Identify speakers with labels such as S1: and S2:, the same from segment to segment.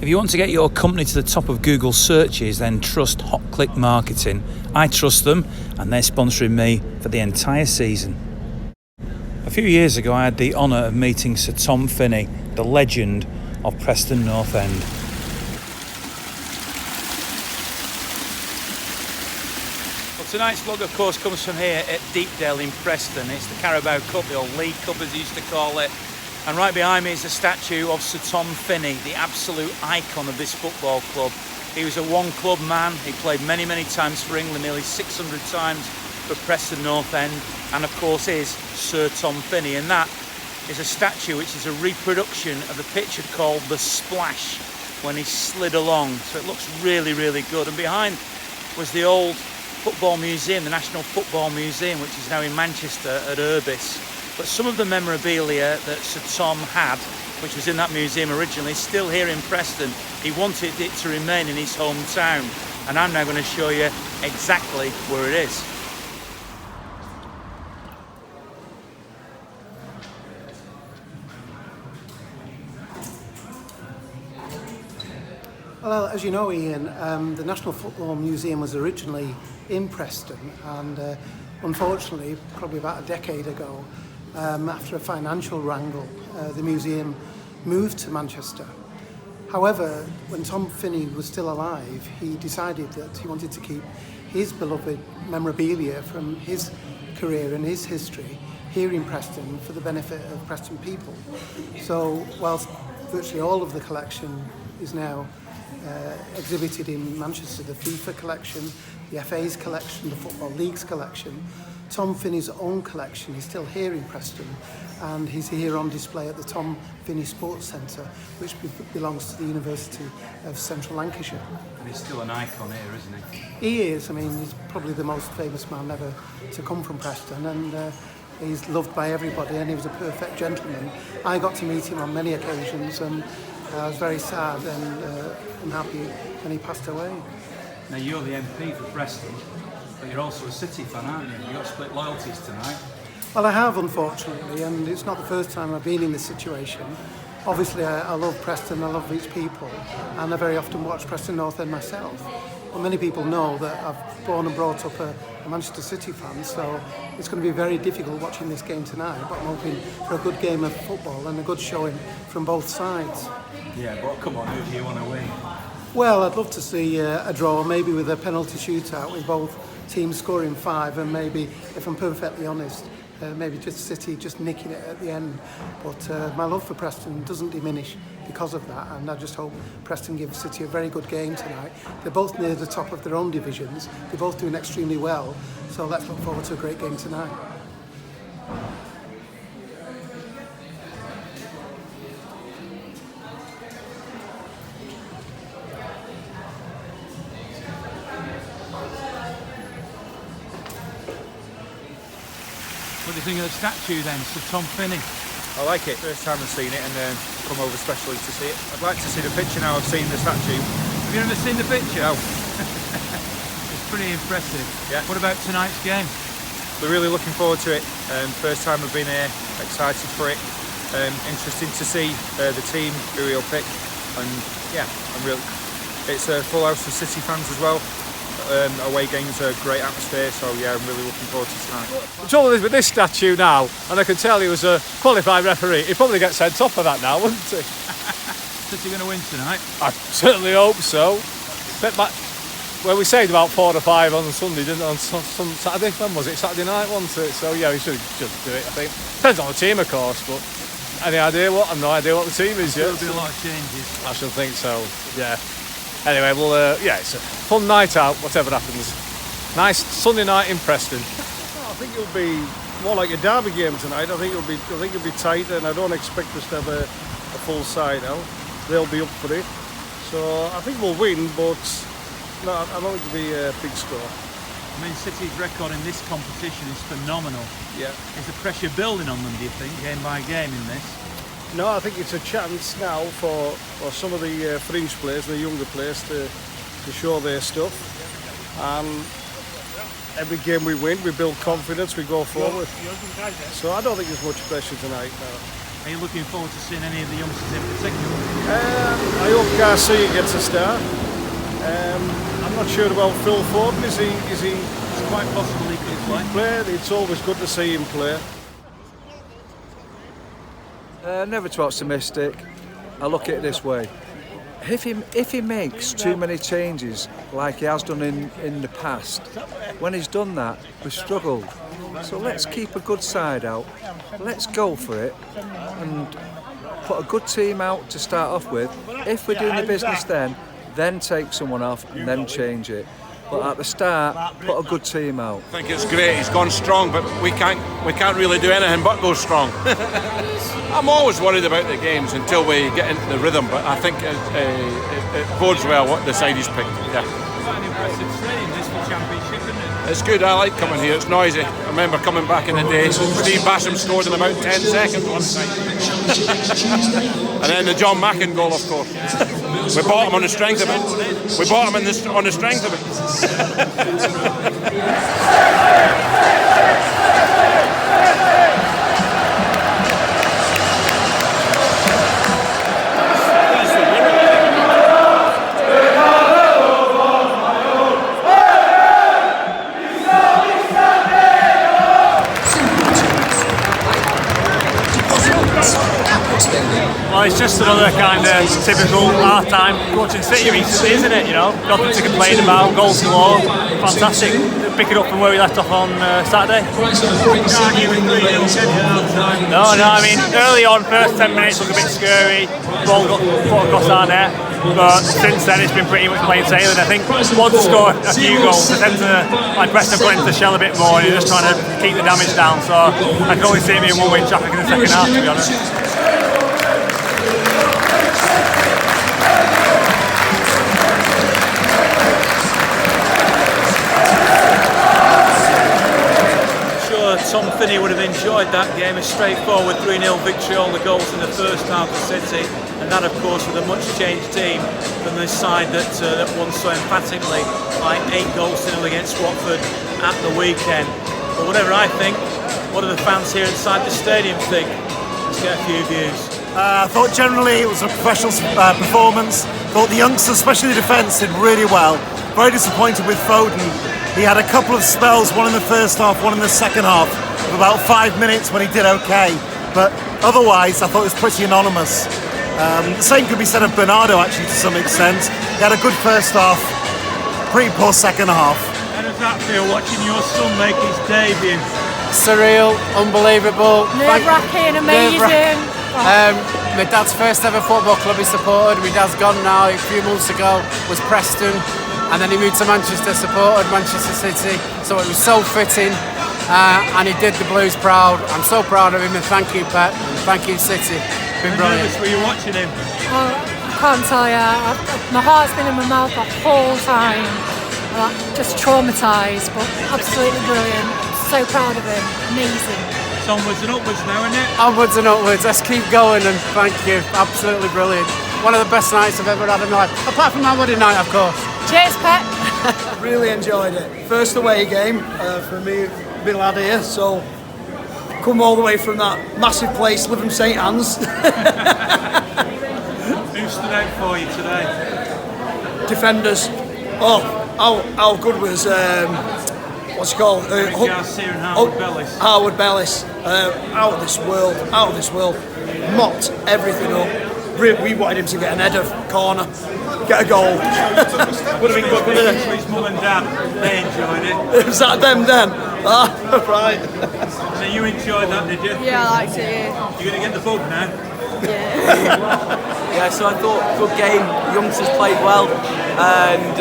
S1: If you want to get your company to the top of Google searches, then trust Hotclickmarketing. I trust them, and they're sponsoring me for the entire season. A few years ago, I had the honour of meeting Sir Tom Finney, the legend of Preston North End. Well, tonight's vlog, of course, comes from here at Deepdale in Preston. It's the Carabao Cup, the old League Cup as they used to call it. And right behind me is a statue of Sir Tom Finney, the absolute icon of this football club. He was a one-club man. He played many, many times for England, nearly 600 times for Preston North End, and of course is Sir Tom Finney. And that is a statue which is a reproduction of a picture called The Splash when he slid along. So it looks really, really good. And behind was the old football museum, the National Football Museum, which is now in Manchester at Urbis. But some of the memorabilia that Sir Tom had, which was in that museum originally, is still here in Preston. He wanted it to remain in his hometown, and I'm now going to show you exactly where it is.
S2: Well, as you know, Ian, the National Football Museum was originally in Preston, and unfortunately, probably about a decade ago, after a financial wrangle, the museum moved to Manchester. However, when Tom Finney was still alive, he decided that he wanted to keep his beloved memorabilia from his career and his history here in Preston for the benefit of Preston people. So, whilst virtually all of the collection is now exhibited in Manchester, the FIFA collection, the FA's collection, the Football League's collection, Tom Finney's own collection is still here in Preston, and he's here on display at the Tom Finney Sports Centre, which belongs to the University of Central Lancashire.
S1: And he's still an icon here, isn't he?
S2: He is. I mean, he's probably the most famous man ever to come from Preston, and he's loved by everybody, and he was a perfect gentleman. I got to meet him on many occasions, and I was very sad and unhappy when he passed away.
S1: Now, you're the MP for Preston, but you're also a City fan, aren't you? You've got split loyalties tonight.
S2: Well, I have, unfortunately, and it's not the first time I've been in this situation. Obviously, I love Preston, I love its people, and I very often watch Preston North End myself. Well, many people know that I've born and brought up a Manchester City fan, so it's going to be very difficult watching this game tonight, but I'm hoping for a good game of football and a good showing from both sides.
S1: Yeah, but come on, who do you want to win?
S2: Well, I'd love to see a draw, maybe with a penalty shootout with both teams scoring 5, and maybe, if I'm perfectly honest, maybe just City just nicking it at the end. But my love for Preston doesn't diminish because of that, and I just hope Preston give City a very good game tonight. They're both near the top of their own divisions, they're both doing extremely well, so let's look forward to a great game tonight.
S1: What do you think of the statue then, Sir Tom Finney?
S3: I like it. First time I've seen it, and come over especially to see it. I'd like to see the picture now I've seen the statue.
S1: Have you ever seen the picture?
S3: No.
S1: It's pretty impressive.
S3: Yeah.
S1: What about tonight's game?
S3: We're really looking forward to it. First time I've been here, excited for it. Interesting to see the team who he'll pick, and yeah, it's a full house of City fans as well. Away games are a great atmosphere, so yeah, I'm really looking forward to tonight.
S4: The trouble is with this statue now, and I can tell he was a qualified referee, he'd probably get sent off for that now, wouldn't he?
S1: City going to win tonight?
S4: I certainly hope so. Well, we saved about 4 or 5 on Sunday, didn't we? On some Saturday, when was it? Saturday night, wasn't it? So yeah, we should do it, I think. Depends on the team, of course, but any idea what? I've no idea what the team is yet.
S1: There'll be a lot of changes.
S4: I should think so, yeah. Anyway, well, yeah, it's a fun night out, whatever happens. Nice Sunday night in Preston.
S5: I think it'll be more like a derby game tonight. I think it'll be tight, and I don't expect us to have a full side out. They'll be up for it, so I think we'll win. But no, I don't think it'll be a big score.
S1: I mean, City's record in this competition is phenomenal.
S5: Yeah.
S1: Is the pressure building on them, do you think, game by game in this?
S5: No, I think it's a chance now for some of the fringe players, the younger players, to show their stuff. And every game we win, we build confidence, we go forward. So I don't think there's much pressure tonight now.
S1: Are you looking forward to seeing any of the youngsters in particular?
S5: I hope Garcia gets a start. I'm not sure about Phil Foden. Is he?
S1: It's quite possible he could play.
S5: It's always good to see him play.
S6: Never too optimistic. I look at it this way. If he makes too many changes like he has done in the past, when he's done that, we've struggled. So let's keep a good side out. Let's go for it and put a good team out to start off with. If we're doing the business then take someone off and then change it. But at the start, put a good team out.
S7: I think it's great. He's gone strong, but we can't really do anything but go strong. I'm always worried about the games until we get into the rhythm, but I think it bodes well what the side he's picked. Yeah.
S1: Quite an impressive stadium this for Championship, isn't it?
S7: It's good. I like coming here. It's noisy. I remember coming back in the day. Steve Basham scored in about 10 seconds one time. And then the John Mackin goal, of course. We bought him on the strength of it. We bought him on the strength of it.
S4: Well, it's just another kind of typical half-time watching City recently, isn't it? You know, nothing to complain about, goals galore, fantastic. Pick it up from where we left off on Saturday. No, I mean, early on, first 10 minutes looked a bit scary, ball got put across our net, but since then it's been pretty much plain sailing. I think once they score a few goals, they tend to, like Preston, put into the shell a bit more, and you're just trying to keep the damage down, so I can always see it being one-way traffic in the second half, to be honest.
S1: Tom Finney would have enjoyed that game, a straightforward 3-0 victory, all the goals in the first half of City, and that of course with a much changed team than the side that won so emphatically by 8 goals to 0 against Watford at the weekend. But whatever I think, what do the fans here inside the stadium think? Let's get a few views.
S8: I thought generally it was a professional performance. Thought the youngsters, especially the defence, did really well. Very disappointed with Foden. He had a couple of spells, one in the first half, one in the second half, of about 5 minutes when he did okay. But otherwise, I thought it was pretty anonymous. The same could be said of Bernardo, actually, to some extent. He had a good first half, pretty poor second half.
S1: How does that feel, watching your son make his debut?
S9: Surreal, unbelievable.
S10: Nerve-wracking, amazing.
S9: My dad's first ever football club he supported. My dad's gone now. A few months ago was Preston, and then he moved to Manchester, supported Manchester City. So it was so fitting, and he did the Blues proud. I'm so proud of him, and thank you, Pep, and thank you, City. Been brilliant.
S1: Were you watching him?
S10: Oh, I can't tell you. My heart's been in my mouth the whole time. I'm just traumatised, but absolutely brilliant. So proud of him. Amazing.
S1: It's onwards and upwards now, isn't it?
S9: Onwards and upwards. Let's keep going, and thank you. Absolutely brilliant. One of the best nights I've ever had in my life, apart from my wedding night, of course.
S10: Cheers, Pep.
S11: Really enjoyed it. First away game for me, big lad here, so come all the way from that massive place, live in St Anne's.
S1: Who stood out for you today?
S11: Defenders. Oh, how good was what's it called?
S1: Garcia and Howard Bellis.
S11: Howard Bellis. Out of this world. Mopped everything up. We wanted him to get an header corner, get a goal. Would have been good, wouldn't it?
S1: His mum and dad, they enjoyed it.
S11: Was that them then? Ah, right.
S1: So you enjoyed that, did you?
S10: Yeah, I liked it, yeah.
S1: You're going to get the bug now?
S12: Yeah, so I thought good game. Youngsters played well, and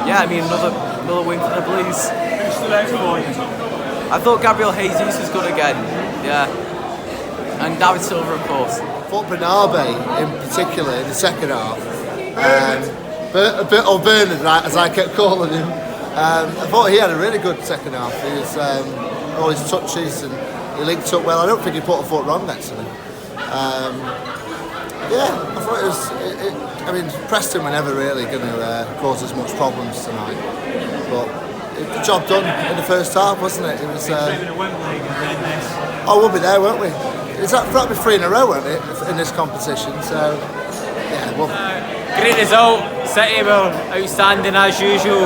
S12: yeah, I mean another win for the Blues.
S1: Who stood out for you?
S12: I thought Gabriel Jesus was good again. Yeah, and David Silva, of course.
S13: I thought Bernabe in particular in the second half, or Bernard, right, as I kept calling him. I thought he had a really good second half. He was all his touches and he linked up well. I don't think he put a foot wrong next to him. Yeah, I thought it was. I mean, Preston were never really going to cause us much problems tonight, but the job done in the first half, wasn't it? It was.
S1: Wembley and this.
S13: Oh, we'll be there, won't we? It's that'll be 3 in a row, won't it, in this competition? So, yeah, well.
S14: Great result. City were outstanding as usual.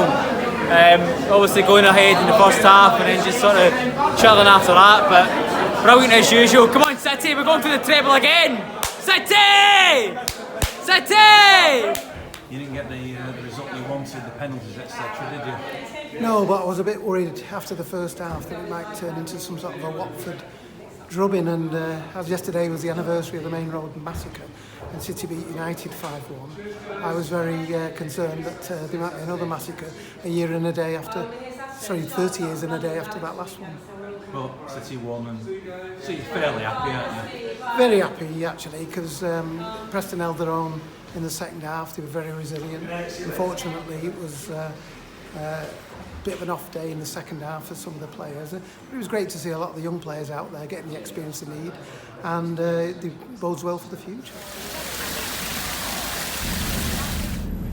S14: Obviously going ahead in the first half and then just sort of chilling after that. But brilliant as usual. Come on, City, we're going for the treble again. City! City!
S1: You didn't get the result you wanted, the penalties, etc., did you?
S2: No, but I was a bit worried after the first half that it might turn into some sort of a Watford drubbing, and as yesterday was the anniversary of the Main Road massacre and City beat United 5-1, I was very concerned that there might be another massacre 30 years and a day after that last one.
S1: Well, City won, and so you're fairly happy, aren't you?
S2: Very happy, actually, because Preston held their own in the second half. They were very resilient. Unfortunately, it was a bit of an off day in the second half for some of the players. It was great to see a lot of the young players out there getting the experience they need, and it bodes well for the future.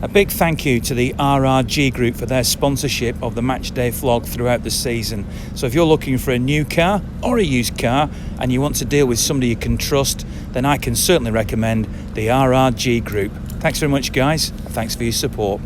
S1: A big thank you to the RRG Group for their sponsorship of the Matchday vlog throughout the season. So if you're looking for a new car or a used car and you want to deal with somebody you can trust, then I can certainly recommend the RRG Group. Thanks very much, guys. Thanks for your support.